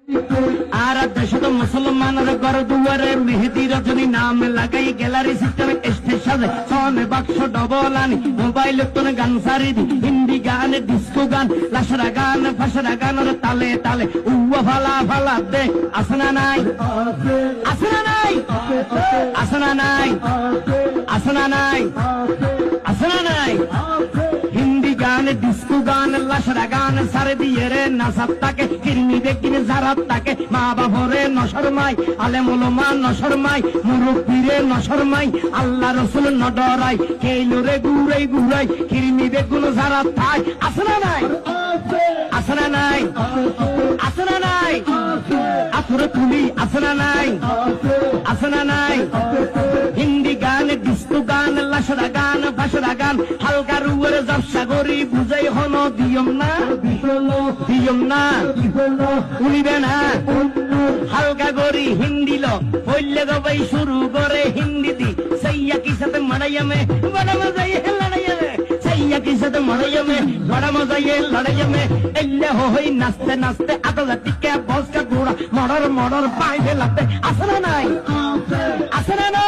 আর দেশ তো মুসলমানের ঘর দুয়ারে মেহেদি রজনী নাম লাগাই গ্যালারি সিস্টেম স্টেজ সাজে সনে বাক্স ডবল আনি মোবাইল তোর গান সারি দি হিন্দি গান ডিস্কো গান লাসরা গান ফাসরা গানের তালে তালে উয়া ফালা ফালা দে আসনা নাই আসনা নাই আসনা নাই আসনা নাই আসনা নাই হিন্দি গান ডিস্কো গান লাসরা গান সারে দিয়ে রে নাসাত তাকে কিরমি দেখিনে জারাত তাকে মা বাবরে নশরমাই আলেম ওলামা নশরমাই মুরব্বীরে নশরমাই আল্লাহ রাসূল নডরাই কেইলরে গুরাই গুরাই কিরমি বেগুন জারাত থাই আসনা নাই আসনা নাই আসনা নাই আফরে তুলি আসনা নাই আসনা নাই হিন্দি গান ডিস্কো গান লাসরা গান ফাসরা গান হালকা রুয়ের জবসা গরি বুঝাই হন দিয়ম না দিয়ম না উনিবে না হালকা গরি হিন্দি লো হইলে গবাই শুরু করে হিন্দি দি সাইয়া কি সাথে মারাইয়া মে বড় মজা ये लड़ाइया में सैया की साथ मड़ाइया में बड़ा मजा ये लड़ाइया में एल्ले होई नाचते नाचते आटा जाती के बॉस का घोड़ा मर्डर मर्डर पाए लगते असना नहीं असना नहीं।